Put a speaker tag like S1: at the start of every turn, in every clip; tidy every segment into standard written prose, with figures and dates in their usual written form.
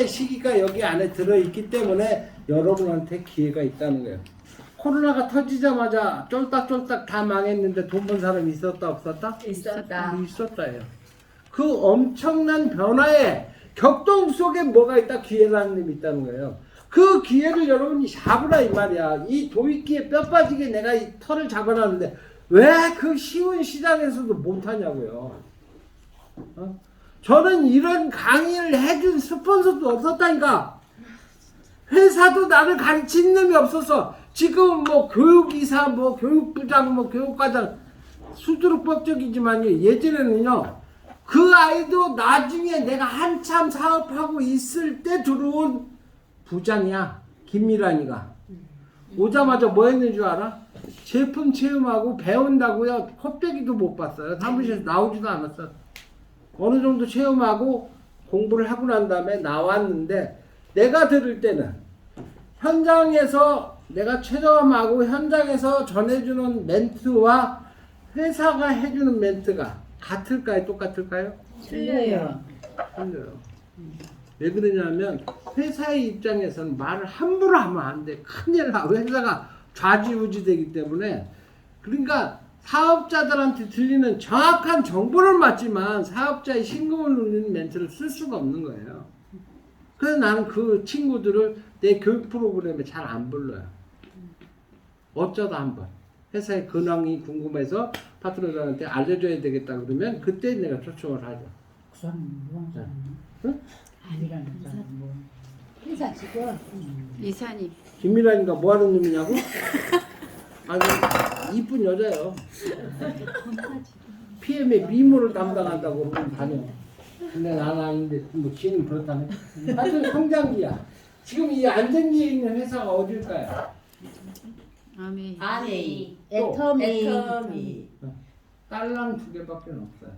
S1: 시기가 여기 안에 들어있기 때문에 여러분한테 기회가 있다는 거예요. 코로나가 터지자마자 쫄딱쫄딱 다 망했는데 돈 번 사람이 있었다 없었다? 있었다예요. 그 엄청난 변화에 격동 속에 뭐가 있다? 기회라는 놈이 있다는 거예요. 그 기회를 여러분이 잡으라 이 말이야. 이 도입기에 뼈 빠지게 내가 이 털을 잡아놨는데 왜 그 쉬운 시장에서도 못하냐고요. 저는 이런 강의를 해준 스폰서도 없었다니까. 회사도 나를 가르치는 놈이 없었어. 지금 뭐 교육이사, 뭐 교육부장, 뭐 교육과장 수두룩법적이지만요. 예전에는요. 그 아이도 나중에 내가 한참 사업하고 있을 때 들어온 부장이야. 김미란이가. 오자마자 뭐 했는 줄 알아? 제품 체험하고 배운다고요. 코빼기도 못 봤어요. 사무실에서 나오지도 않았어. 어느 정도 체험하고 공부를 하고 난 다음에 나왔는데 내가 들을 때는 현장에서 내가 체험하고 현장에서 전해주는 멘트와 회사가 해주는 멘트가 같을까요? 똑같을까요?
S2: 틀려요.
S1: 틀려요. 왜 그러냐면 회사의 입장에서는 말을 함부로 하면 안 돼. 큰일 나. 회사가 좌지우지 되기 때문에. 그러니까 사업자들한테 들리는 정확한 정보는 맞지만 사업자의 신금을 울리는 멘트를 쓸 수가 없는 거예요. 그래서 나는 그 친구들을 내 교육 프로그램에 잘 안 불러요. 어쩌다 한번 회사의 근황이 궁금해서 파트너들한테 알려줘야 되겠다 그러면 그때 내가 초청을 하죠.
S2: 그 사람은 뭐하는 사람이야?
S1: 응?
S2: 아니라는 사람 뭐.
S3: 회사 직원.
S4: 이사님.
S1: 김미란이가 뭐 하는 놈이냐고? 아니 이쁜 여자예요. PM의 미모를 담당한다고 그러면 다녀. 근데 나는 아닌데 뭐 지는 그렇다네. 하여튼 성장기야. 지금 이 안전기에 있는 회사가 어딜까요?
S4: 아메.
S3: 아니.
S2: 애터미.
S1: 딸랑 2개밖에 없어요.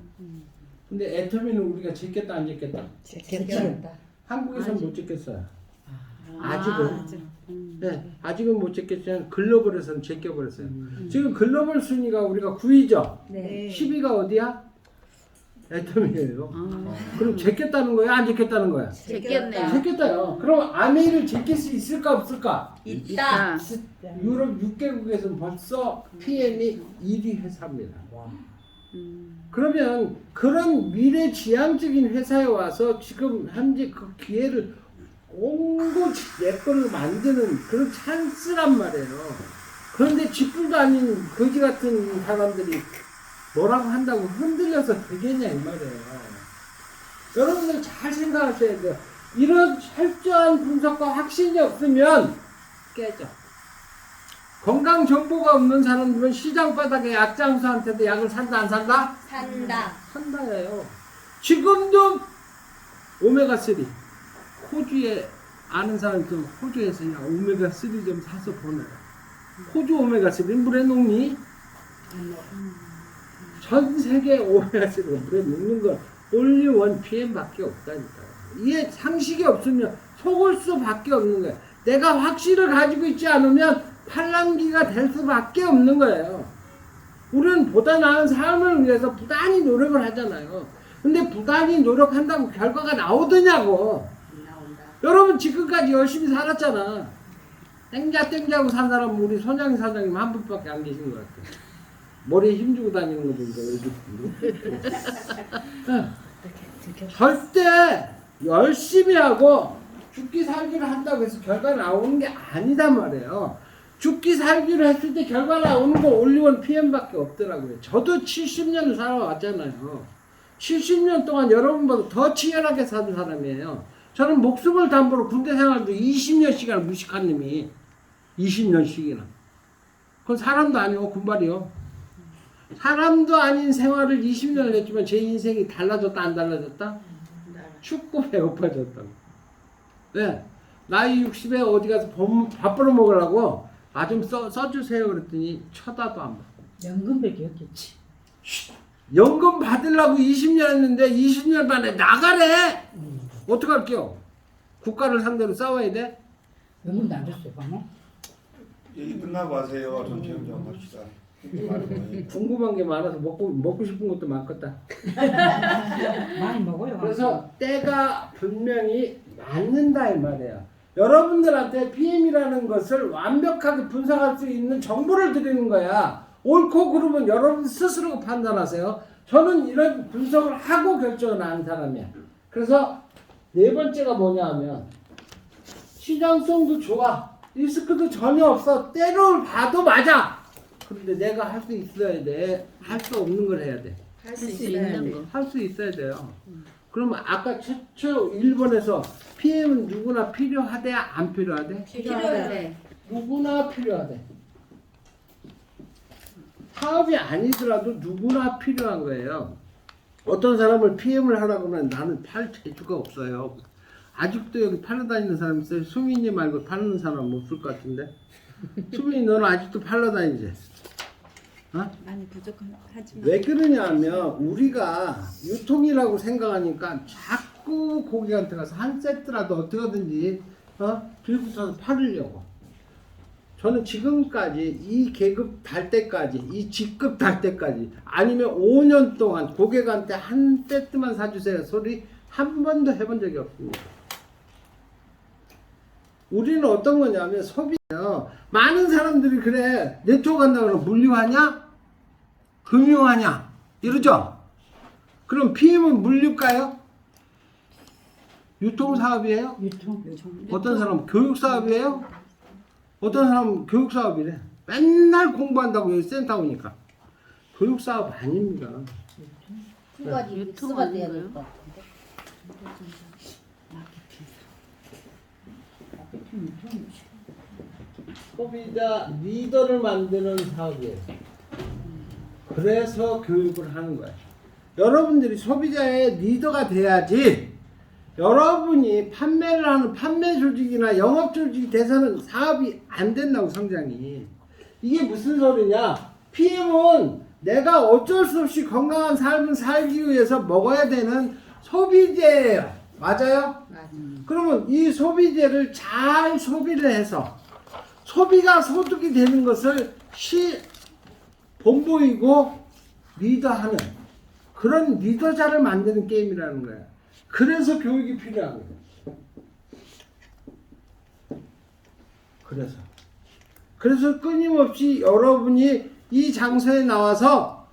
S1: 근데 애터미는 우리가 짓겠다 안 짓겠다?
S3: 괜찮다.
S1: 한국에서는 못 짓겠어요.
S4: 아,
S1: 아직은. 네, 아직은 못 짓겠지만 글로벌에서는 제껴버렸어요. 지금 글로벌 순위가 우리가 9위죠?
S3: 네.
S1: 10위가 어디야? 애터미예요.
S4: 아.
S1: 그럼 제꼈다는 거야? 안 제꼈다는 거야?
S4: 제꼈네요.
S1: 제꼈다요. 그럼 아메이를 제낄 수 있을까 없을까?
S3: 있다.
S1: 유럽 6개국에서는 벌써 PM이 1위 회사입니다. 그러면 그런 미래지향적인 회사에 와서 지금 현재 그 기회를 온갖 내 걸로 만드는 그런 찬스란 말이에요. 그런데 쥐뿔도 아닌 거지 같은 사람들이 뭐라고 한다고 흔들려서 되겠냐 이 말이에요. 여러분들 잘 생각하셔야 돼요. 이런 철저한 분석과 확신이 없으면 깨져. 건강 정보가 없는 사람들은 시장 바닥에 약장수한테도 약을 산다 안 산다?
S3: 산다.
S1: 산다예요. 지금도 오메가3 호주에 아는 사람 좀 호주에서 야 오메가3 좀 사서 보내라. 호주 오메가3 물에 녹니? 전 세계 오메가3가 물에 녹는 건 only 1pm밖에 없다니까요. 이게 상식이 없으면 속을 수밖에 없는 거예요. 내가 확신을 가지고 있지 않으면 팔랑귀가 될 수밖에 없는 거예요. 우리는 보다 나은 삶을 위해서 부단히 노력을 하잖아요. 근데 부단히 노력한다고 결과가 나오더냐고.
S3: 나온다.
S1: 여러분 지금까지 열심히 살았잖아. 땡자고 산 사람은 우리 손양희 사장님 한 분밖에 안 계신 것 같아요. 머리에 힘주고 다니는 거 보니까 절대 열심히 하고 죽기 살기를 한다고 해서 결과 나오는 게 아니단 말이에요. 죽기 살기를 했을 때 결과 나오는 거 올리원 PM밖에 없더라고요. 저도 70년을 살아왔잖아요. 70년 동안 여러분보다 더 치열하게 사는 사람이에요. 저는 목숨을 담보로 군대 생활도 20년씩이나 무식한 놈이 20년씩이나. 그건 사람도 아니고 군발이요. 사람도 아닌 생활을 20년을 했지만 제 인생이 달라졌다 안 달라졌다? 춥고 배고파졌다고. 네. 나이 60에 어디 가서 밥 벌어 먹으려고 아 좀 써주세요 그랬더니 쳐다도 안 봐.
S2: 연금밖에 없겠지.
S1: 연금 받으려고 20년 했는데 20년 만에 나가래. 어떡할게요? 국가를 상대로 싸워야 돼?
S2: 연금도 안 줬어요, 방에?
S5: 얘기 끝나고 하세요. 전 지금 좀 합시다.
S1: 궁금한 게 많아서 먹고 싶은 것도 많겠다.
S2: 많이 먹어요.
S1: 그래서 때가 분명히 맞는다 이 말이에요. 여러분들한테 PM이라는 것을 완벽하게 분석할 수 있는 정보를 드리는 거야. 옳고 그르면 여러분 스스로 판단하세요. 저는 이런 분석을 하고 결정을 한 사람이야. 그래서 네 번째가 뭐냐 하면 시장성도 좋아. 리스크도 전혀 없어. 때를 봐도 맞아. 그런데 내가 할 수 있어야 돼. 할 수 없는 걸 해야 돼.
S4: 할 수 있는 거.
S1: 할 수 있어야 돼요. 그러면 아까 최초 1번에서 PM은 누구나 필요하대 안 필요하대?
S3: 필요해.
S1: 누구나 필요하대. 사업이 아니더라도 누구나 필요한 거예요. 어떤 사람을 PM을 하라고 하면 나는 팔 재주가 없어요. 아직도 여기 팔러 다니는 사람 있어요? 수민이 말고 파는 사람 없을 것 같은데? 수민이 너는 아직도 팔러 다니지? 어?
S4: 많이 부족하지만.
S1: 왜 그러냐 하면 우리가 유통이라고 생각하니까 자꾸 고객한테 가서 한 세트라도 어떻게든지 들고 서서 팔으려고. 저는 지금까지 이 계급 달 때까지 이 직급 달 때까지 아니면 5년 동안 고객한테 한 세트만 사주세요 소리 한 번도 해본 적이 없습니다. 우리는 어떤 거냐면 소비예요. 많은 사람들이 그래 네트워크 한다고 그러면 물류하냐? 금융하냐? 이러죠? 그럼 PM은 물류가요? 유통사업이에요?
S2: 유통.
S1: 어떤 사람은 교육사업이에요? 어떤 사람은 교육사업이래. 맨날 공부한다고 여기 센터 오니까. 교육사업 아닙니다.
S3: 두 가지
S4: 유통
S3: 믹스가 돼야
S4: 아닌가요?
S3: 될 것 같은데.
S1: 소비자 리더를 만드는 사업이에요. 그래서 교육을 하는 거예요. 여러분들이 소비자의 리더가 돼야지 여러분이 판매를 하는 판매 조직이나 영업 조직이 돼서는 사업이 안 된다고 성장이. 이게 무슨 소리냐? PM은 내가 어쩔 수 없이 건강한 삶을 살기 위해서 먹어야 되는 소비재예요. 맞아요? 그러면 이 소비재를 잘 소비를 해서 소비가 소득이 되는 것을 본보이고 리더하는 그런 리더자를 만드는 게임이라는 거예요. 그래서 교육이 필요한 거예요. 그래서 끊임없이 여러분이 이 장소에 나와서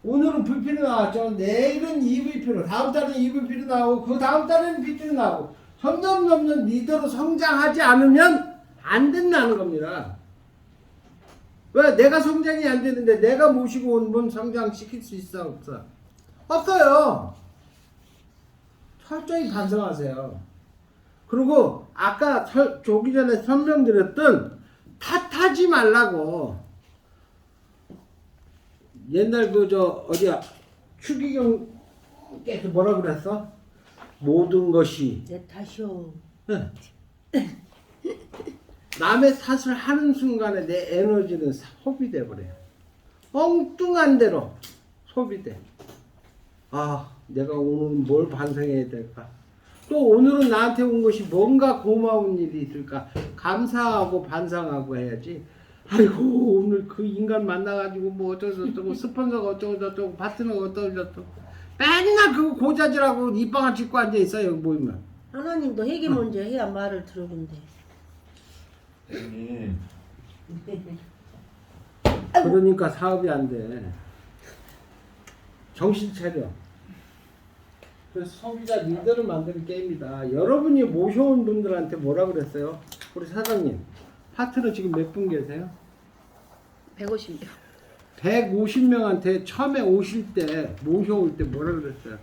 S1: 오늘은 VP로 나왔죠. 내일은 EVP로, 다음 달은 EVP로 나오고 그 다음 달에는 BP로 나오고 점점 리더로 성장하지 않으면 안 된다는 겁니다. 왜? 내가 성장이 안 되는데 내가 모시고 온 분 성장시킬 수 있어? 없어? 없어요. 철저히 반성하세요. 그리고 아까 조기 전에 설명드렸던 탓하지 말라고. 옛날 어디야 추기경께서 뭐라 그랬어? 모든 것이
S3: 내 탓이오.
S1: 남의 탓을 하는 순간에 내 에너지는 소비돼 버려요. 엉뚱한 대로 소비돼. 내가 오늘은 뭘 반성해야 될까? 또 오늘은 나한테 온 것이 뭔가 고마운 일이 있을까? 감사하고 반성하고 해야지. 아이고 오늘 그 인간 만나가지고 뭐 어쩌고저쩌고 스폰서가 어쩌고저쩌고 파트너가 어쩌고저쩌고 맨날 그거 고자질하고 입방아 짚고 앉아있어요. 여기 모이면.
S3: 하나님도 회개 먼저 해야 말을 들어본대.
S1: 그러니까 사업이 안 돼. 정신 차려. 그래서 소비자 리더를 만드는 게임이다. 여러분이 모셔온 분들한테 뭐라 그랬어요? 우리 사장님 파트너 지금 몇 분 계세요?
S4: 150명.
S1: 150명한테 처음에 오실 때 모셔올 때 뭐라 그랬어요?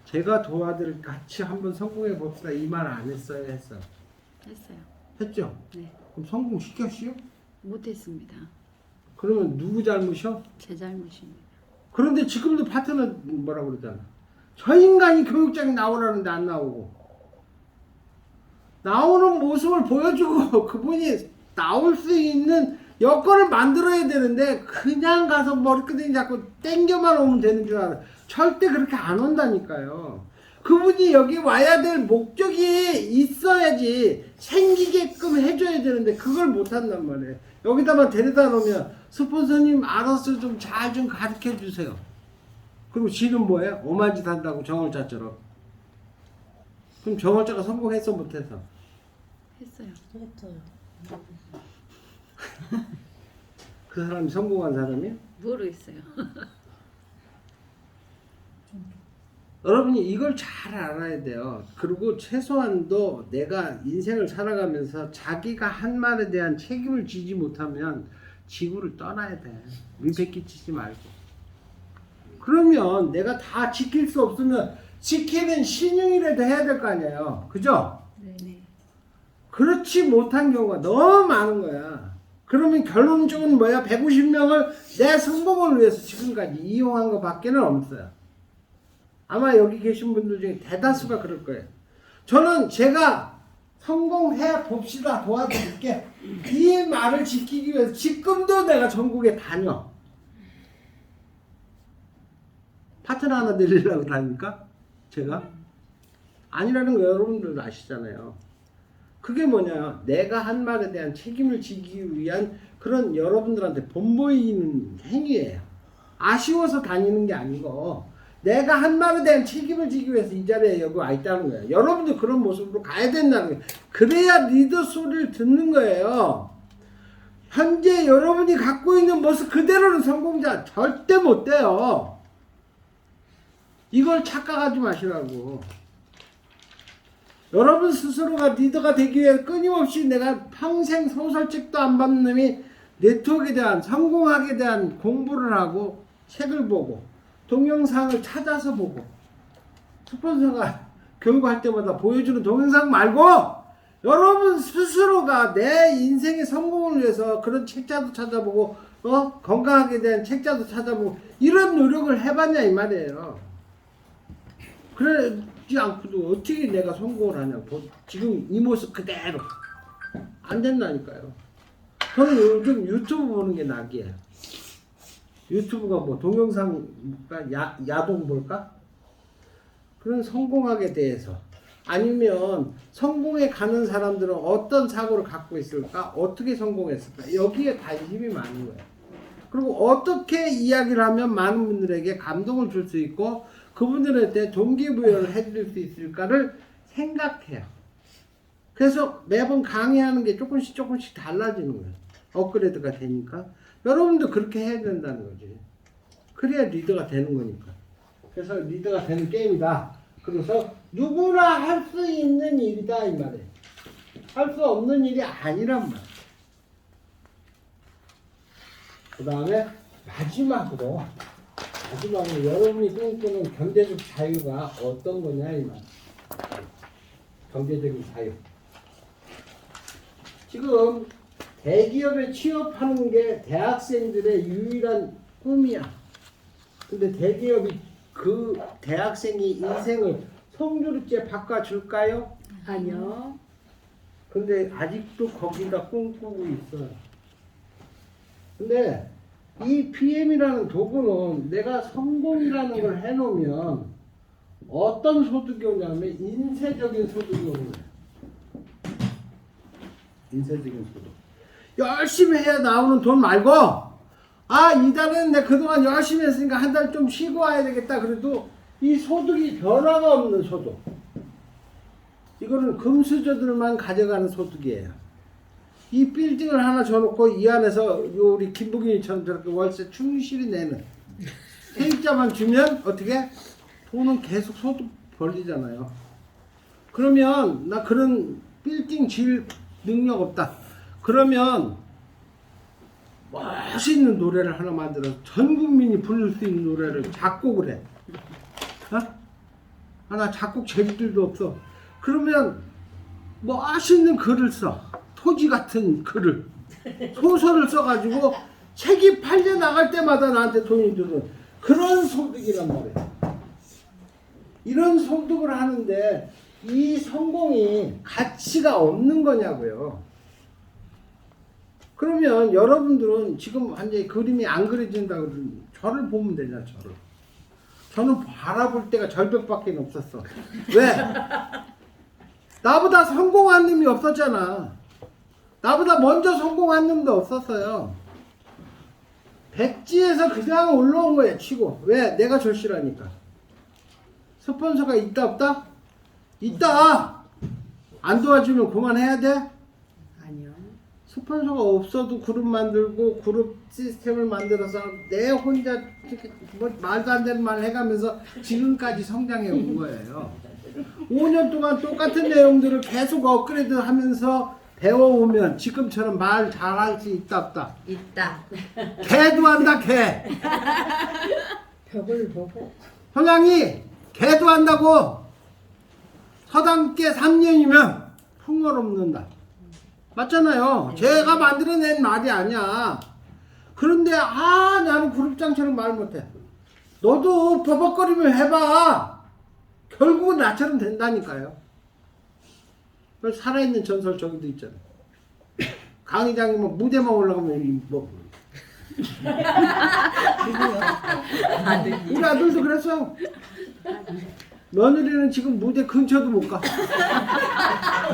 S1: 제가 도와드릴 같이 한번 성공해 봅시다. 이 말 안 했어요? 했어?
S4: 했어요.
S1: 했죠?
S4: 네.
S1: 그럼 성공 시켰어요?
S4: 못했습니다.
S1: 그러면 누구 잘못이요?
S4: 제 잘못입니다.
S1: 그런데 지금도 파트너 뭐라 그러잖아. 저 인간이 교육장에 나오라는데 안 나오고 나오는 모습을 보여주고 그분이 나올 수 있는 여건을 만들어야 되는데 그냥 가서 머리끄댕이 잡고 땡겨만 오면 되는 줄 알아. 절대 그렇게 안 온다니까요. 그분이 여기 와야 될 목적이 있어야지 생기게끔 해줘야 되는데 그걸 못한단 말이에요. 여기다만 데려다 놓으면 스폰서님 알아서 좀 잘 좀 가르쳐 주세요. 그리고 지는 뭐예요? 오만 짓 한다고 정월자처럼. 그럼 정월자가 성공했어 못했어?
S4: 했어요.
S3: 했어요.
S1: 그 사람이 성공한 사람이에요?
S4: 모르겠어요.
S1: 여러분이 이걸 잘 알아야 돼요. 그리고 최소한도 내가 인생을 살아가면서 자기가 한 말에 대한 책임을 지지 못하면 지구를 떠나야 돼. 민폐 끼치지 말고. 그러면 내가 다 지킬 수 없으면 지키는 신용이라도 해야 될 거 아니에요. 그죠?
S4: 네네.
S1: 그렇지 못한 경우가 너무 많은 거야. 그러면 결론적으로는 뭐야? 150명을 내 성공을 위해서 지금까지 이용한 것 밖에는 없어요. 아마 여기 계신 분들 중에 대다수가 그럴 거예요. 저는 제가 성공해 봅시다 도와드릴게. 이 말을 지키기 위해서 지금도 내가 전국에 다녀. 파트너 하나 내리려고 다닙니까? 제가? 아니라는 거 여러분들도 아시잖아요. 그게 뭐냐? 내가 한 말에 대한 책임을 지기 위한 그런 여러분들한테 본보이는 행위예요. 아쉬워서 다니는 게 아니고 내가 한 말에 대한 책임을 지기 위해서 이 자리에 여기 와 있다는 거예요. 여러분도 그런 모습으로 가야 된다는 거예요. 그래야 리더 소리를 듣는 거예요. 현재 여러분이 갖고 있는 모습 그대로는 성공자 절대 못 돼요. 이걸 착각하지 마시라고. 여러분 스스로가 리더가 되기 위해 끊임없이 내가 평생 소설책도 안 받는 놈이 네트워크에 대한 성공학에 대한 공부를 하고 책을 보고 동영상을 찾아서 보고 스폰서가 교육할 때마다 보여주는 동영상 말고 여러분 스스로가 내 인생의 성공을 위해서 그런 책자도 찾아보고 건강하게 대한 책자도 찾아보고 이런 노력을 해봤냐 이 말이에요. 그러지 않고도 어떻게 내가 성공을 하냐고. 지금 이 모습 그대로 안 된다니까요. 저는 요즘 유튜브 보는 게 낙이에요. 유튜브가 뭐 동영상 볼까? 야동 볼까? 그런 성공학에 대해서 아니면 성공에 가는 사람들은 어떤 사고를 갖고 있을까? 어떻게 성공했을까? 여기에 관심이 많은 거예요. 그리고 어떻게 이야기를 하면 많은 분들에게 감동을 줄 수 있고 그분들한테 동기부여를 해줄 수 있을까를 생각해요. 그래서 매번 강의하는 게 조금씩 달라지는 거예요. 업그레이드가 되니까. 여러분도 그렇게 해야 된다는 거지. 그래야 리더가 되는 거니까. 그래서 리더가 되는 게임이다. 그래서 누구나 할 수 있는 일이다 이 말이에요. 할 수 없는 일이 아니란 말이에요. 그 다음에 마지막으로 여러분이 꿈꾸는 경제적 자유가 어떤 거냐 이 말. 경제적인 자유. 지금 대기업에 취업하는 게 대학생들의 유일한 꿈이야. 근데 대기업이 그 대학생이 인생을 성주르째 바꿔줄까요?
S4: 아니요.
S1: 근데 아직도 거기다 꿈꾸고 있어요. 근데 이 PM이라는 도구는 내가 성공이라는 걸 해놓으면 어떤 소득이 오냐면 인쇄적인 소득이 오는 거예요. 인쇄적인 소득. 열심히 해야 나오는 돈 말고 이달에는 내가 그동안 열심히 했으니까 한 달 좀 쉬고 와야 되겠다. 그래도 이 소득이 변화가 없는 소득. 이거는 금수저들만 가져가는 소득이에요. 이 빌딩을 하나 줘놓고 이 안에서 우리 김부겸이처럼 저렇게 월세 충실히 내는 세입자만 주면 어떻게? 돈은 계속 소득 벌리잖아요. 그러면 나 그런 빌딩 질 능력 없다. 그러면 멋있는 노래를 하나 만들어서 전 국민이 부를 수 있는 노래를 작곡을 해. 나 작곡 재주들도 없어. 그러면 멋있는 글을 써. 토지 같은 글을 소설을 써가지고 책이 팔려 나갈 때마다 나한테 돈이 들어오는 그런 소득이란 말이에요. 이런 소득을 하는데 이 성공이 가치가 없는 거냐고요. 그러면 여러분들은 지금 완전히 그림이 안 그려진다고 그러면 저를 보면 되잖아. 저는 바라볼 때가 절벽밖에 없었어. 왜? 나보다 성공한 놈이 없었잖아. 나보다 먼저 성공한 놈도 없었어요. 백지에서 그냥 올라온 거야, 치고. 왜? 내가 절실하니까. 스폰서가 있다 없다? 있다. 안 도와주면 그만해야 돼?
S4: 아니요.
S1: 스폰서가 없어도 그룹 만들고 그룹 시스템을 만들어서 내 혼자 뭐 말도 안 되는 말 해가면서 지금까지 성장해 온 거예요. 5년 동안 똑같은 내용들을 계속 업그레이드 하면서 배워오면 지금처럼 말 잘할 수 있다 없다?
S3: 있다.
S1: 개도 한다 개.
S3: 벽을 보고.
S1: 선양이 개도 한다고. 서당께 3년이면 풍어롭는다. 맞잖아요. 제가 만들어낸 말이 아니야. 그런데 나는 그룹장처럼 말 못해. 너도 버벅거리면 해봐. 결국은 나처럼 된다니까요. 살아있는 전설 저기도 있잖아. 강의장이 뭐 무대만 올라가면 뭐 우리 아들도 그랬어요. 며느리는 지금 무대 근처도 못 가.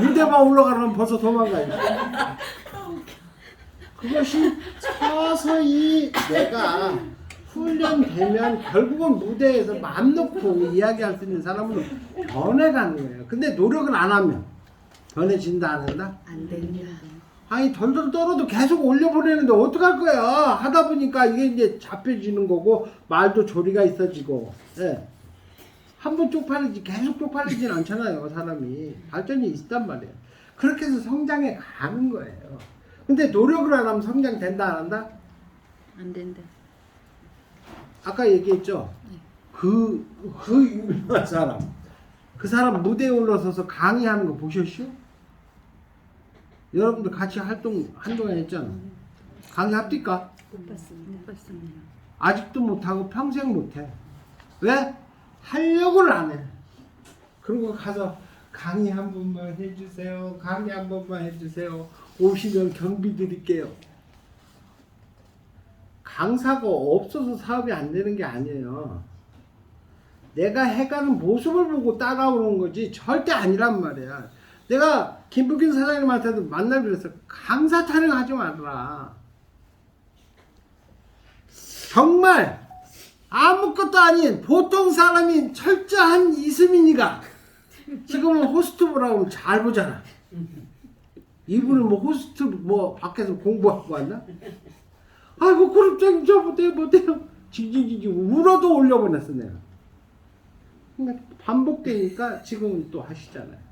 S1: 무대만 올라가면 벌써 도망가요. 그것이 서서히 내가 훈련되면 결국은 무대에서 마음 놓고 이야기할 수 있는 사람으로 변해가는 거예요. 근데 노력을 안 하면 변해진다 안 한다?
S4: 안 된다.
S1: 아니 덜덜 떨어도 계속 올려보내는데 어떡할 거야. 하다 보니까 이게 이제 잡혀지는 거고 말도 조리가 있어지고. 예. 한 번 쪽팔리지 계속 쪽팔리진 않잖아요. 사람이 발전이 있단 말이에요. 그렇게 해서 성장해 가는 거예요. 근데 노력을 안 하면 성장된다 안 한다?
S4: 안 된다.
S1: 아까 얘기했죠. 그 유명한 사람, 그 사람 무대에 올라서서 강의하는 거 보셨슈? 여러분들 같이 한동안 했잖아. 강의 합니까?
S4: 못 봤습니다.
S1: 아직도 못하고 평생 못해. 왜? 하려고를 안 해. 그리고 가서 강의 한 번만 해주세요. 강의 한 번만 해주세요. 오시면 경비 드릴게요. 강사가 없어서 사업이 안 되는 게 아니에요. 내가 해가는 모습을 보고 따라오는 거지 절대 아니란 말이야. 내가 김북균 사장님한테도 만나기로 그랬어. 강사 타령하지 말라. 정말 아무것도 아닌 보통 사람인 철저한 이수민이가 지금은 호스트 보라고 하면 잘 보잖아. 이분은 뭐 호스트 뭐 밖에서 공부하고 왔나? 아이고 그룹장님 저 못해요. 지지지지 울어도 올려보냈어 내가. 그러니까 반복되니까 지금은 또 하시잖아요.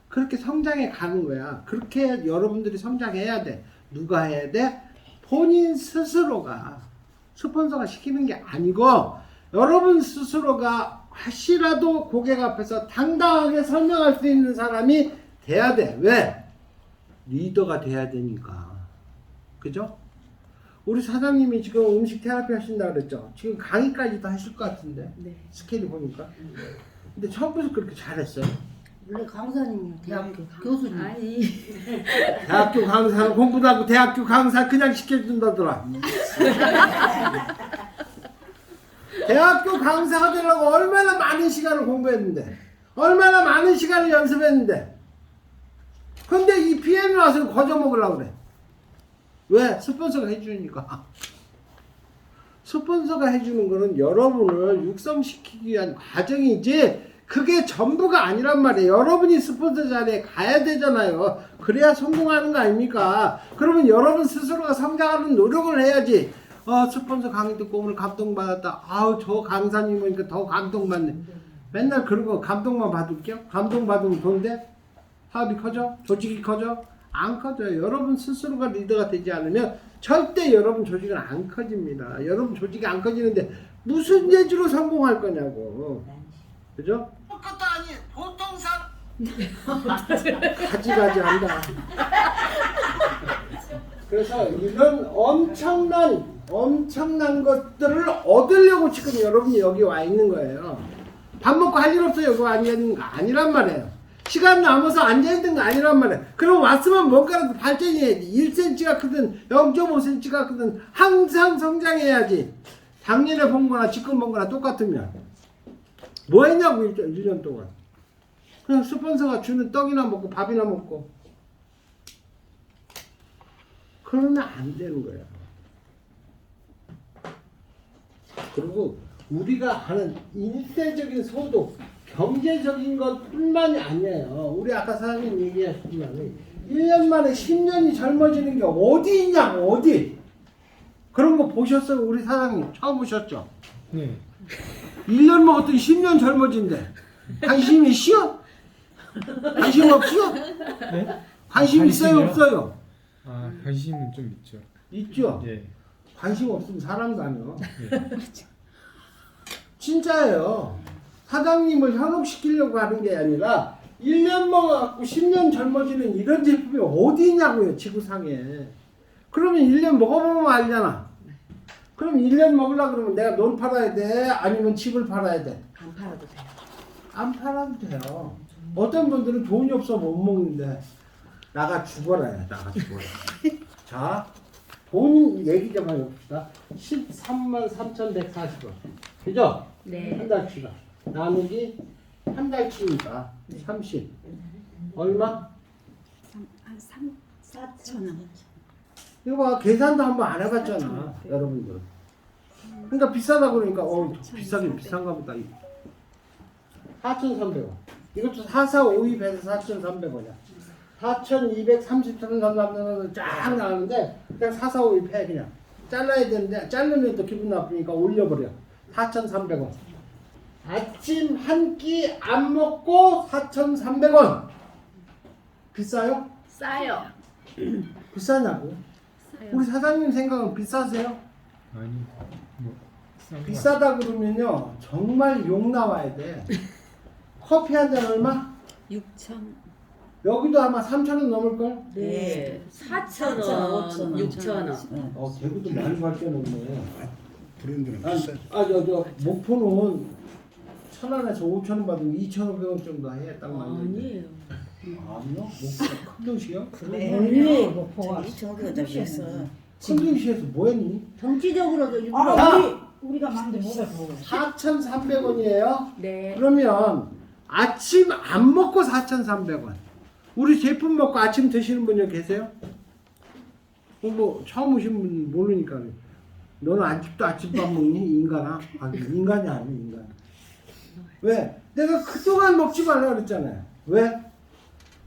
S1: 그렇게 성장해 가는 거야. 그렇게 여러분들이 성장해야 돼. 누가 해야 돼? 본인 스스로가. 스폰서가 시키는 게 아니고 여러분 스스로가 하시라도 고객 앞에서 당당하게 설명할 수 있는 사람이 돼야 돼. 왜? 리더가 돼야 되니까. 그죠? 우리 사장님이 지금 음식 테라피 하신다 그랬죠? 지금 강의까지도 하실 것 같은데.
S4: 네.
S1: 스케일 보니까. 근데 처음부터 그렇게 잘했어요.
S3: 원래 강사님이요. 대학교 교수님.
S4: 아니.
S1: 대학교 강사는 공부도 하고 대학교 강사 그냥 시켜준다더라. 대학교 강사가 되려고 얼마나 많은 시간을 공부했는데 얼마나 많은 시간을 연습했는데 근데 이 PM이 와서 거저 먹으려고 그래. 왜? 스폰서가 해주니까. 스폰서가 해주는 거는 여러분을 육성시키기 위한 과정이지 그게 전부가 아니란 말이에요. 여러분이 스폰서 자리에 가야 되잖아요. 그래야 성공하는 거 아닙니까? 그러면 여러분 스스로가 성장하는 노력을 해야지. 스폰서 강의 듣고 오늘 감동받았다. 아우 저 강사님 보니까 더 감동받네. 맨날 그런 거 감동만 받을게요. 감동받으면 돈 돼? 사업이 커져? 조직이 커져? 안 커져요. 여러분 스스로가 리더가 되지 않으면 절대 여러분 조직은 안 커집니다. 여러분 조직이 안 커지는데 무슨 예지로 성공할 거냐고. 그죠? 아무것도 아닌 보통 사람 가지가지 한다. 그래서 이런 엄청난 것들을 얻으려고 지금 여러분이 여기 와 있는 거예요. 밥 먹고 할 일 없어요. 여기 앉아있는 거 아니란 말이에요. 시간 남아서 앉아있는 거 아니란 말이에요. 그럼 왔으면 뭔가라도 발전이 해야지. 1cm가 크든 0.5cm가 크든 항상 성장해야지. 작년에 본 거나 지금 본 거나 똑같으면 뭐 했냐고 1년 동안. 그냥 스폰서가 주는 떡이나 먹고 밥이나 먹고. 그러면 안 되는 거야. 그리고 우리가 하는 일대적인 소득, 경제적인 것뿐만이 아니에요. 우리 아까 사장님 얘기하셨지만 1년 만에 10년이 젊어지는 게 어디 있냐고, 어디. 그런 거 보셨어요? 우리 사장님 처음 보셨죠?
S5: 네.
S1: 1년 먹었더니 10년 젊어진대. 관심 있어? 관심 없어?
S5: 네?
S1: 관심 있어요,
S5: 관심이요?
S1: 없어요?
S5: 아, 관심은 좀 있죠.
S1: 있죠?
S5: 예.
S1: 관심 없으면 사람도 아니요.
S5: 예.
S1: 진짜예요. 사장님을 현혹시키려고 하는 게 아니라 1년 먹어갖고 10년 젊어지는 이런 제품이 어디 있냐고요, 지구상에. 그러면 1년 먹어보면 알잖아. 그럼 1년 먹으려고 그러면 내가 논 팔아야 돼? 아니면 집을 팔아야 돼?
S4: 안 팔아도 돼요.
S1: 안 팔아도 돼요. 어떤 분들은 돈이 없어 못 먹는데 나가 죽어라 해. 나가 죽어라. 자, 돈 얘기 좀 해봅시다. 13만 3,140원. 그죠?
S4: 네.
S1: 한 달치가. 나누기 한 달치니까 30. 얼마?
S4: 한 4,000원.
S1: 이거 봐. 계산도 한번 안 해봤잖아. 여러분들. 그러니까 비싸다 그러니까 비싸긴 비싼가 보다. 4,300원. 이것도 4452 해서 4,300원이야. 4,230원 남는 쫙 나가는데 그냥 4452 해 그냥. 잘라야 되는데 자르면 또 기분 나쁘니까 올려버려. 4,300원. 아침 한 끼 안 먹고 4,300원. 비싸요?
S4: 싸요.
S1: 비싸냐고?
S4: 싸요.
S1: 우리 사장님 생각은 비싸세요?
S5: 아니, 뭐 싼 거
S1: 비싸다 그러면요 정말 욕 나와야 돼. 커피 한 잔 얼마?
S4: 6,000.
S1: 여기도 아마 3,000원 넘을걸?
S4: 네. 4,000원,
S3: 5,000원.
S4: 6,000원.
S1: 대구도 많이 발전했네.
S6: 브랜드는
S1: 저 목포는 1,000원에서 5,000원 받으면 2,500원 정도 해. 딱 맞는데.
S4: 아니에요.
S1: 아니요? 목포가 큰 도시요?
S3: 언니 목포가
S1: 큰 도시에서 뭐 했니?
S3: 정치적으로도 일부러
S2: 우리가 만든 뭐가 좋아.
S1: 4,300원이에요?
S4: 네.
S1: 그러면 아침 안 먹고 4,300원. 우리 제품 먹고 아침 드시는 분 여기 계세요? 뭐 처음 오신 분 모르니까. 너는 아직도 아침밥 먹니? 인간아? 인간이 아니야, 인간. 왜? 내가 그동안 먹지 말라 그랬잖아요. 왜?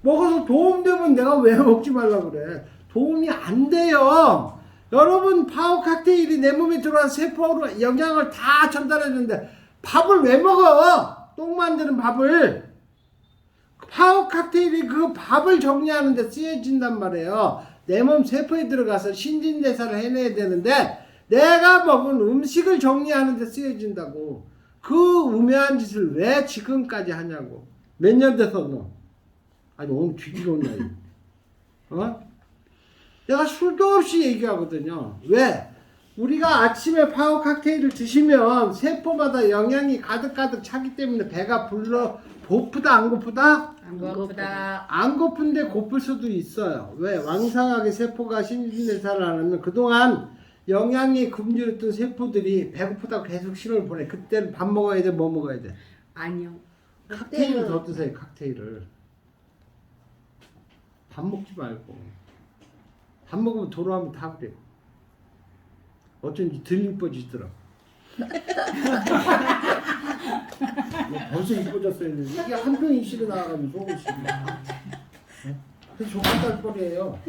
S1: 먹어서 도움되면 내가 왜 먹지 말라 그래? 도움이 안 돼요. 여러분 파워 칵테일이 내 몸에 들어와서 세포로 영양을 다 전달해 주는데 밥을 왜 먹어? 똥 만드는 밥을. 파워 칵테일이 그 밥을 정리하는 데 쓰여진단 말이에요. 내 몸 세포에 들어가서 신진대사를 해내야 되는데 내가 먹은 음식을 정리하는 데 쓰여진다고. 그 우매한 짓을 왜 지금까지 하냐고. 몇 년 돼서 너. 아니 오늘 뒤지러 나이. 내가 술도 없이 얘기하거든요. 왜? 우리가 아침에 파워 칵테일을 드시면 세포마다 영양이 가득가득 차기 때문에 배가 불러 고프다 안 고프다?
S4: 안 고프다.
S1: 안 고픈데 고플 수도 있어요. 왜? 왕성하게 세포가 신진대사를 하면 그동안 영양이 굶주렸던 세포들이 배고프다고 계속 신호를 보내. 그때는 밥 먹어야 돼? 뭐 먹어야 돼?
S4: 아니요.
S1: 칵테일을 더 드세요. 칵테일을. 밥 먹지 말고. 밥 먹으면 돌아오면 다 그래요. 어쩐지 덜 이뻐지더라. 벌써 이뻐졌어야 되는데 이게 한 병이 실어 나와가지고 속을 씹어. 그래서 조카딸 뻘이에요.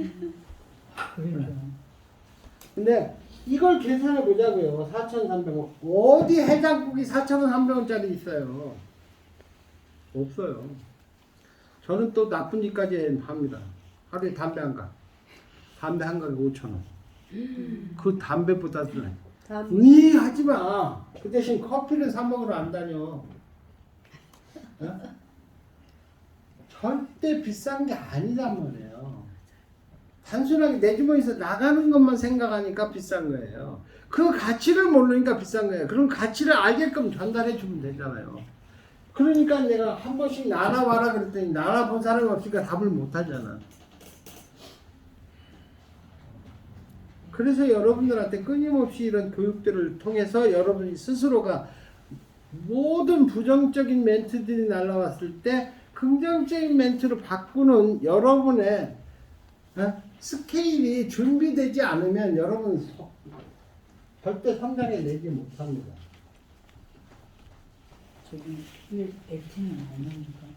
S1: 근데 이걸 계산해 보자고요. 4,300원. 어디 해장국이 4,300원짜리 있어요? 없어요. 저는 또 나쁜 짓까지 합니다. 하루에 담배 한 가. 담배 한 가게 5,000원. 그 담배보다도 하지 마. 그 대신 커피를 사 먹으러 안 다녀. 어? 절대 비싼 게 아니란 말이에요. 단순하게 내 주머니에서 나가는 것만 생각하니까 비싼 거예요. 그 가치를 모르니까 비싼 거예요. 그럼 가치를 알게끔 전달해 주면 되잖아요. 그러니까 내가 한 번씩 나눠봐라 그랬더니 나눠본 사람이 없으니까 답을 못 하잖아. 그래서 여러분들한테 끊임없이 이런 교육들을 통해서 여러분이 스스로가 모든 부정적인 멘트들이 날라왔을 때 긍정적인 멘트로 바꾸는 여러분의 스케일이 준비되지 않으면 여러분 절대 성장해 내지 못합니다.
S3: 저기 왜 액팅은 안 나오니까.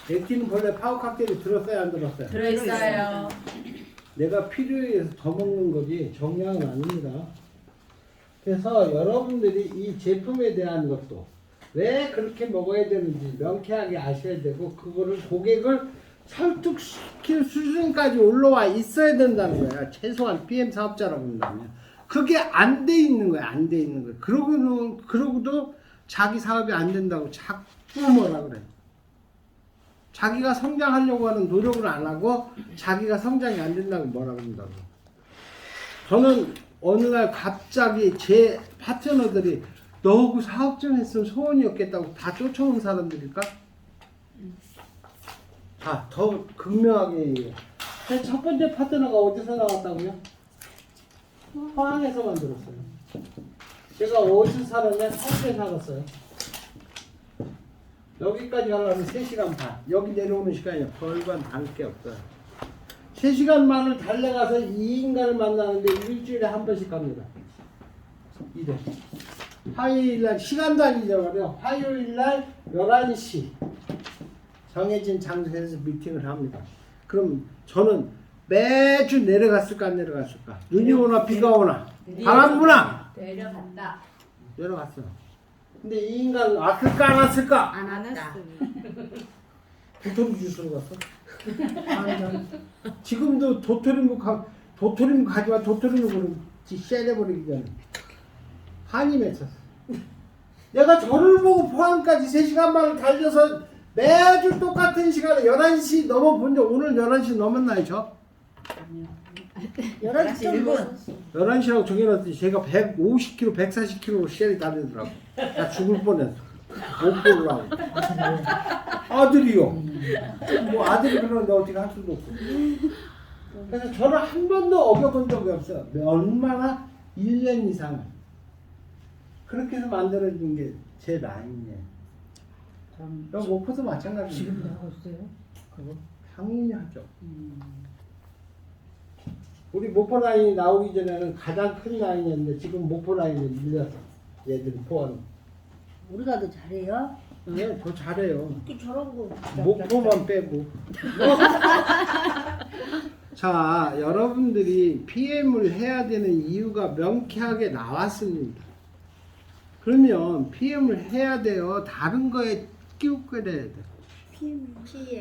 S1: 액티는 본래 파워 칵테일이 들었어요, 안 들었어요?
S4: 들어있어요.
S1: 내가 필요에 의해서 더 먹는 거지 정량은 아닙니다. 그래서 여러분들이 이 제품에 대한 것도 왜 그렇게 먹어야 되는지 명쾌하게 아셔야 되고 그거를 고객을 설득시킬 수준까지 올라와 있어야 된다는 거야. 최소한 PM 사업자라고 한다면 그게 안 돼 있는 거야. 안 돼 있는 거야. 그러고도 자기 사업이 안 된다고 자꾸 뭐라 그래. 자기가 성장하려고 하는 노력을 안 하고 자기가 성장이 안 된다고 뭐라 그런다고. 저는 어느 날 갑자기 제 파트너들이 너하고 사업 좀 했으면 소원이 없겠다고 다 쫓아온 사람들일까? 자, 더 극명하게 얘기해요. 첫 번째 파트너가 어디서 나왔다고요? 포항에서 만들었어요. 제가 어디서 살았냐? 서울에 살았어요. 여기까지 가려면 3시간 반. 여기 내려오는 시간이 별반 다를 게 없어요. 3시간만을 달려가서 이 인간을 만나는데 일주일에 한 번씩 갑니다. 이래. 화요일날 시간도 안 잊어버려. 화요일날 11시 정해진 장소에서 미팅을 합니다. 그럼 저는 매주 내려갔을까 안 내려갔을까? 눈이 오나 비가 오나 바람 부나
S4: 내려간다.
S1: 내려갔어요. 근데 이 인간은 왔을까 안 왔을까?
S4: 안 왔다.
S1: 도토리 주스로 갔어. 지금도 도토리묵 가져와. 도토리묵을 쎄내버리기 전에 한이 맺혔어. 내가 저를 보고 포항까지 3시간만을 달려서 매주 똑같은 시간에 11시 넘어본 적 오늘 11시 넘었나요 저?
S3: 11시 1분.
S1: 11시라고 정해놨더니 제가 150km, 140km로 쉐리 달리더라고. 나 죽을 뻔했어. 못 보려고. 아들이요. 뭐 아들이 그러는데 어떻게 할 수도 없고. 그래서 저는 한 번도 어겨본 적이 없어요. 얼마나 1년 이상을. 그렇게 해서 만들어진 게 제 라인이에요. 여기 목포도 마찬가지예요.
S3: 지금도 하고 있어요? 그거?
S1: 당연히 하죠. 우리 목포 라인이 나오기 전에는 가장 큰 라인이었는데 지금 목포 라인을 밀렸어. 얘들이 포함.
S3: 우리가 더 잘해요?
S1: 네, 더 잘해요.
S3: 또 저런 거.
S1: 목포만 빼고. 자, 여러분들이 PM을 해야 되는 이유가 명쾌하게 나왔습니다. 그러면 PM을 해야 돼요. 다른 거에 끼우거려야 돼.
S4: PM.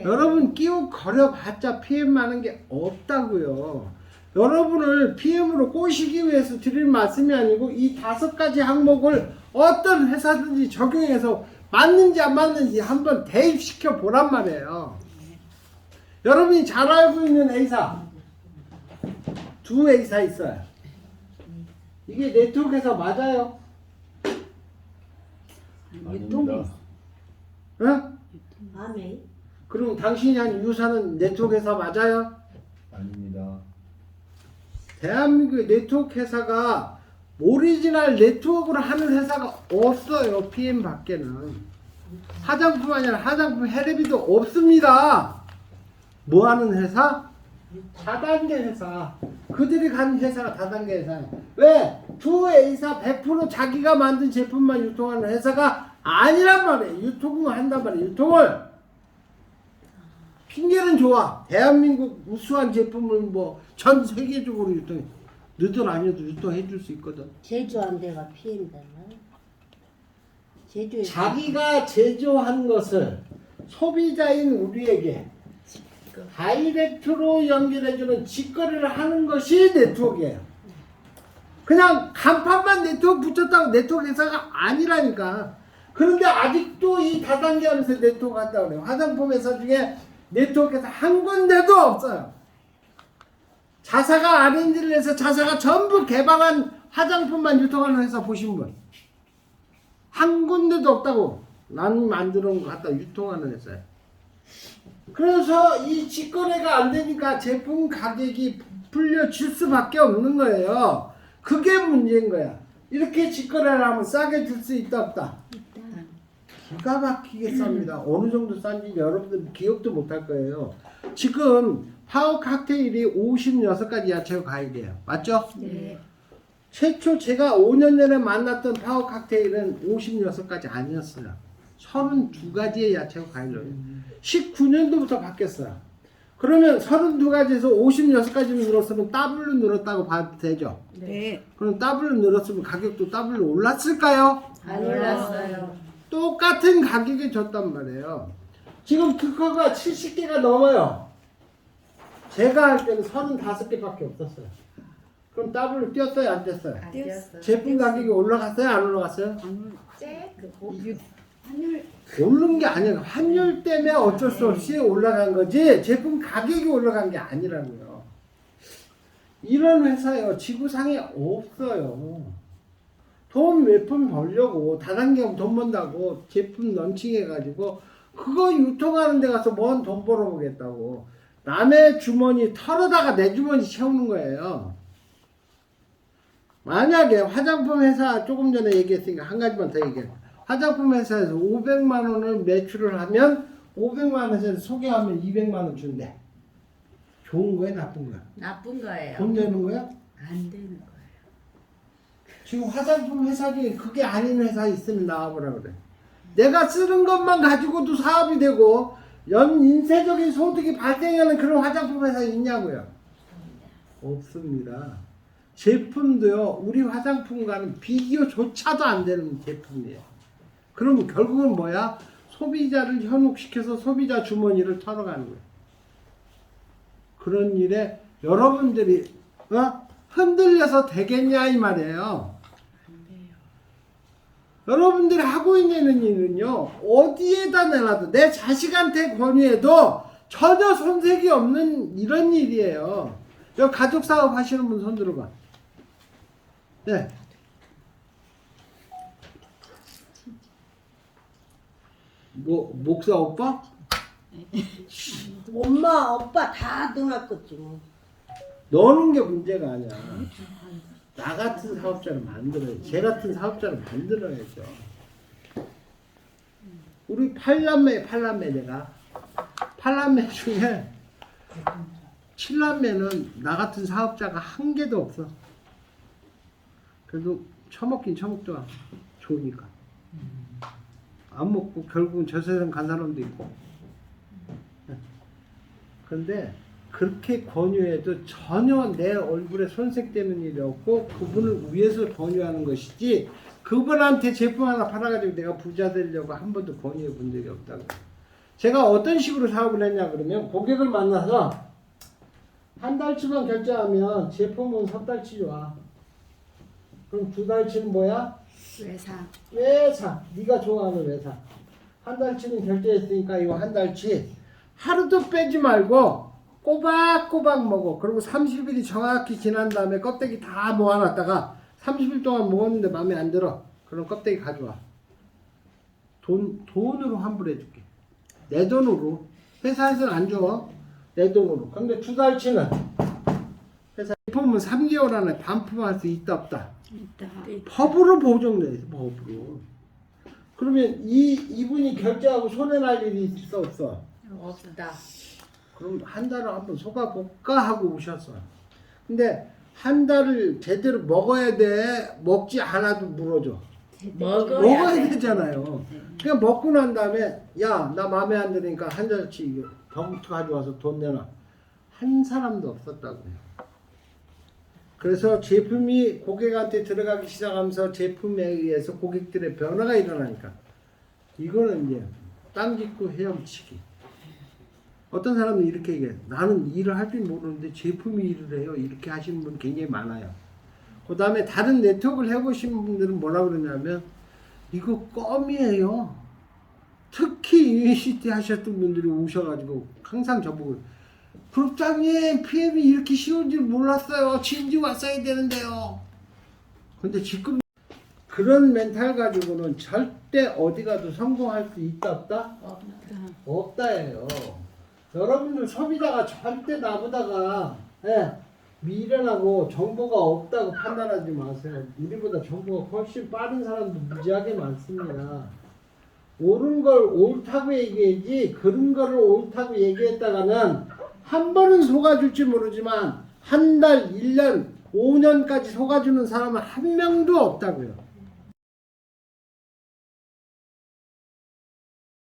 S1: 여러분 끼우거려봤자 PM 많은 게 없다고요. 여러분을 PM으로 꼬시기 위해서 드릴 말씀이 아니고 이 5가지 항목을 어떤 회사든지 적용해서 맞는지 안 맞는지 한번 대입시켜 보란 말이에요. 여러분이 잘 알고 있는 A사 2A사 있어요. 이게 네트워크에서 맞아요?
S3: 유통이
S1: 응?
S3: 안에
S1: 그럼 당신이 한 유사는 네트워크에서 맞아요?
S6: 아닙니다.
S1: 대한민국의 네트워크 회사가 오리지널 네트워크를 하는 회사가 없어요. PM 밖에는. 화장품 아니라 화장품 해레비도 없습니다. 뭐 하는 회사? 다단계 회사. 그들이 가는 회사가 다단계 회사예요. 왜? 2A사 100% 자기가 만든 제품만 유통하는 회사가 아니란 말이에요. 유통을 한단 말이에요. 유통을. 핑계는 좋아. 대한민국 우수한 제품을 뭐 전 세계적으로 유통해. 너들 아니어도 유통해 줄 수 있거든.
S3: 제조한 데가 PM이잖아. 제조에
S1: 자기가 제조한 것을 소비자인 우리에게 다이렉트로 연결해주는 직거래를 하는 것이 네트워크예요. 그냥 간판만 네트워크 붙였다고 네트워크 회사가 아니라니까. 그런데 아직도 이 다단계 하면서 네트워크 한다고 그래요. 화장품 회사 중에 네트워크 회사 한 군데도 없어요. 자사가 R&D를 해서 자사가 전부 개발한 화장품만 유통하는 회사 보신 분? 한 군데도 없다고. 난 만들어 놓은 거 갖다 유통하는 회사예요. 그래서 이 직거래가 안 되니까 제품 가격이 불려질 수밖에 없는 거예요. 그게 문제인 거야. 이렇게 직거래를 하면 싸게 줄 수 있다 없다? 기가 막히게 쌉니다. 어느 정도 싼지 여러분들 기억도 못할 거예요. 지금 파워 칵테일이 56가지 야채와 과일이에요. 맞죠?
S2: 네.
S1: 최초 제가 5년 전에 만났던 파워 칵테일은 56가지 아니었어요. 32가지의 야채와 과일로 19년도부터 바뀌었어요. 그러면 32가지에서 56가지로 늘었으면 더블로 늘었다고 봐도 되죠?
S2: 네.
S1: 그럼 더블로 늘었으면 가격도 더블로 올랐을까요?
S4: 안 올랐어요.
S1: 똑같은 가격에 줬단 말이에요. 지금 특허가 70개가 넘어요. 제가 할 때는 35개밖에 없었어요. 그럼 더블로 뛰었어요? 안 뛰었어요?
S4: 안 뛰었어요.
S1: 제품 가격이 올라갔어요? 안 올라갔어요?
S4: 쬐.
S2: 한율
S1: 오른 게 아니라 환율 때문에 어쩔 수 없이 올라간 거지 제품 가격이 올라간 게 아니라고요. 이런 회사요 지구상에 없어요. 돈 몇 푼 벌려고 다단계 돈 번다고 제품 런칭해가지고 그거 유통하는 데 가서 뭔 돈 벌어보겠다고 남의 주머니 털어다가 내 주머니 채우는 거예요. 만약에 화장품 회사 조금 전에 얘기했으니까 한 가지만 더 얘기해. 화장품 회사에서 500만 원을 매출을 하면 500만 원에서 소개하면 200만 원 준대. 좋은 거야, 나쁜 거야?
S4: 나쁜 거예요.
S1: 돈 되는 거야?
S4: 안 되는 거예요.
S1: 지금 화장품 회사 중에 그게 아닌 회사 있으면 나와보라 그래. 내가 쓰는 것만 가지고도 사업이 되고 인쇄적인 소득이 발생하는 그런 화장품 회사 있냐고요? 없습니다. 제품도요, 우리 화장품과는 비교조차도 안 되는 제품이에요. 그러면 결국은 뭐야? 소비자를 현혹시켜서 소비자 주머니를 털어가는 거예요. 그런 일에 여러분들이 흔들려서 되겠냐 이 말이에요. 여러분들이 하고 있는 일은요, 어디에다 내놔도 내 자식한테 권유해도 전혀 손색이 없는 이런 일이에요. 여기 가족 사업 하시는 분 손 들어봐. 네. 목사 오빠?
S3: 엄마, 아빠 다 넣어놨겠지 뭐.
S1: 너는 게 문제가 아니야. 나 같은 사업자를 만들어야지. 쟤 같은 사업자를 만들어야죠. 우리 8남매 내가 8남매 중에 7남매는 나 같은 사업자가 한 개도 없어. 그래도 처먹긴 처먹더라. 좋으니까. 안 먹고 결국은 저 세상 간 사람도 있고. 근데 그렇게 권유해도 전혀 내 얼굴에 손색되는 일이 없고 그분을 위해서 권유하는 것이지 그분한테 제품 하나 팔아가지고 내가 부자 되려고 한 번도 권유해 본 적이 없다고. 제가 어떤 식으로 사업을 했냐 그러면 고객을 만나서 한 달치만 결제하면 제품은 석 달치 좋아. 그럼 두 달치는 뭐야?
S4: 외상.
S1: 외사. 네가 좋아하는 외사. 한 달치는 결제했으니까 이거 한 달치 하루도 빼지 말고 꼬박꼬박 먹어. 그리고 30일이 정확히 지난 다음에 껍데기 다 모아놨다가 30일 동안 먹었는데 마음에 안 들어. 그럼 껍데기 가져와. 돈으로 환불해줄게. 내 돈으로. 회사에서는 안 줘. 내 돈으로. 근데 두 달치는 회사 제품은 3개월 안에 반품할 수 있다 없다. 법으로 보정돼 있어. 법으로. 그러면 이분이 결제하고 손해날 일이 있어 없어?
S4: 없다.
S1: 그럼 한 달을 한번 속아볼까 하고 오셨어. 근데 한 달을 제대로 먹어야 돼. 먹지 않아도 물어줘. 먹어야 되잖아요. 그냥 먹고 난 다음에 야, 나 마음에 안 드니까 한 달치 병투 가져와서 돈 내놔. 한 사람도 없었다고요. 그래서 제품이 고객한테 들어가기 시작하면서 제품에 의해서 고객들의 변화가 일어나니까 이거는 이제 땅 짚고 헤엄치기. 어떤 사람은 이렇게 얘기해. 나는 일을 할 줄 모르는데 제품이 일을 해요. 이렇게 하시는 분 굉장히 많아요. 그 다음에 다른 네트워크를 해보신 분들은 뭐라 그러냐면 이거 껌이에요. 특히 UNCT 하셨던 분들이 오셔가지고 항상 저보고 부장님 PM이 이렇게 쉬운 줄 몰랐어요. 진지 왔어야 되는데요. 근데 지금 그런 멘탈 가지고는 절대 어디 가도 성공할 수 있다 없다? 없다예요. 여러분들 소비자가 절대 나보다가 미련하고 정보가 없다고 판단하지 마세요. 우리보다 정보가 훨씬 빠른 사람도 무지하게 많습니다. 옳은 걸 옳다고 얘기해야지 그런 거를 옳다고 얘기했다가는 한 번은 속아줄지 모르지만 한 달, 1년, 5년까지 속아주는 사람은 한 명도 없다고요.